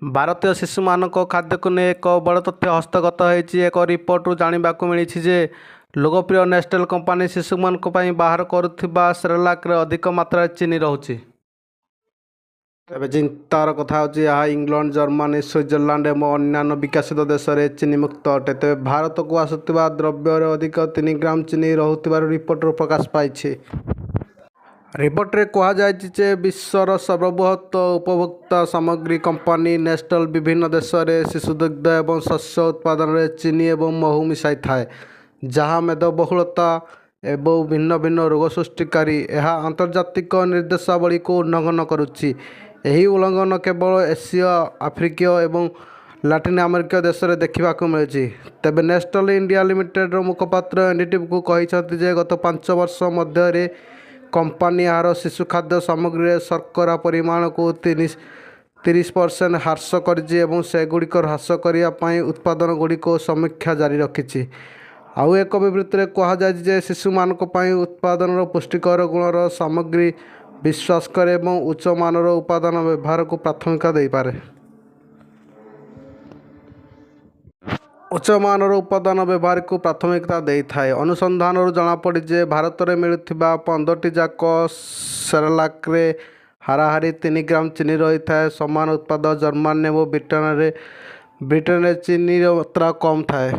ଭାରତୀୟ ଶିଶୁମାନଙ୍କ ଖାଦ୍ୟକୁ ନେଇ ଏକ ବଡ଼ ତଥ୍ୟ ହସ୍ତଗତ ହୋଇଛି। ଏକ ରିପୋର୍ଟରୁ ଜାଣିବାକୁ ମିଳିଛି ଯେ ଲୋକପ୍ରିୟ ନେଷ୍ଟଲେ କମ୍ପାନୀ ଶିଶୁମାନଙ୍କ ପାଇଁ ବାହାର କରୁଥିବା ସେରେଲାକ୍ରେ ଅଧିକ ମାତ୍ରାରେ ଚିନି ରହୁଛି। ତେବେ ଚିନ୍ତାର କଥା ହେଉଛି ଏହା ଇଂଲଣ୍ଡ, ଜର୍ମାନୀ, ସୁଇଜରଲ୍ୟାଣ୍ଡ ଏବଂ ଅନ୍ୟାନ୍ୟ ବିକଶିତ ଦେଶରେ ଚିନିମୁକ୍ତ ଅଟେ। ତେବେ ଭାରତକୁ ଆସୁଥିବା ଦ୍ରବ୍ୟରେ ଅଧିକ 3 ଗ୍ରାମ ଚିନି ରହୁଥିବାର ରିପୋର୍ଟରୁ ପ୍ରକାଶ ପାଇଛି। ରିପୋର୍ଟରେ କୁହାଯାଇଛି ଯେ ବିଶ୍ୱର ସର୍ବବୃହତ୍ ଉପଭୋକ୍ତା ସାମଗ୍ରୀ କମ୍ପାନୀ ନେଷ୍ଟଲେ ବିଭିନ୍ନ ଦେଶରେ ଶିଶୁଦୁଗ୍ଧ ଏବଂ ଶସ୍ୟ ଉତ୍ପାଦନରେ ଚିନି ଏବଂ ମହୁ ମିଶାଇଥାଏ, ଯାହା ମେଦବହୁଳତା ଏବଂ ଭିନ୍ନ ଭିନ୍ନ ରୋଗ ସୃଷ୍ଟିକାରୀ। ଏହା ଆନ୍ତର୍ଜାତିକ ନିର୍ଦ୍ଦେଶାବଳୀକୁ ଉଲ୍ଲଂଘନ କରୁଛି। ଏହି ଉଲ୍ଲଂଘନ କେବଳ ଏସୀୟ, ଆଫ୍ରିକୀୟ ଏବଂ ଲାଟିନ୍ ଆମେରିକୀୟ ଦେଶରେ ଦେଖିବାକୁ ମିଳୁଛି। ତେବେ ନେଷ୍ଟଲେ ଇଣ୍ଡିଆ ଲିମିଟେଡ୍ର ମୁଖପାତ୍ର ଏନ୍ଡିଟିଭିକୁ କହିଛନ୍ତି ଯେ ଗତ 5 ବର୍ଷ ମଧ୍ୟରେ କମ୍ପାନୀ ଏହାର ଶିଶୁ ଖାଦ୍ୟ ସାମଗ୍ରୀରେ ଶର୍କରା ପରିମାଣକୁ 30% ହ୍ରାସ କରିଛି ଏବଂ ସେଗୁଡ଼ିକ ହ୍ରାସ କରିବା ପାଇଁ ଉତ୍ପାଦନଗୁଡ଼ିକୁ ସମୀକ୍ଷା ଜାରି ରଖିଛି। ଆଉ ଏକ ବିବୃତ୍ତିରେ କୁହାଯାଇଛି ଯେ ଶିଶୁମାନଙ୍କ ପାଇଁ ଉତ୍ପାଦନର ପୁଷ୍ଟିକର ଗୁଣର ସାମଗ୍ରୀ ବିଶ୍ୱାସ କରେ ଏବଂ ଉଚ୍ଚ ମାନର ଉପାଦାନ ବ୍ୟବହାରକୁ ପ୍ରାଥମିକତା ଦେଇପାରେ। ଉଚ୍ଚମାନର ଉପାଦାନ ବ୍ୟବହାରକୁ ପ୍ରାଥମିକତା ଦେଇଥାଏ। ଅନୁସନ୍ଧାନରୁ ଜଣାପଡ଼ିଛି ଯେ ଭାରତରେ ମିଳୁଥିବା 15ଟି ଯାକ ସେରେଲାକ୍ରେ ହାରାହାରି 3 ଗ୍ରାମ ଚିନି ରହିଥାଏ। ସମାନ ଉତ୍ପାଦ ଜର୍ମାନୀ ଏବଂ ବ୍ରିଟେନରେ ଚିନିର ମାତ୍ରା କମ୍ ଥାଏ।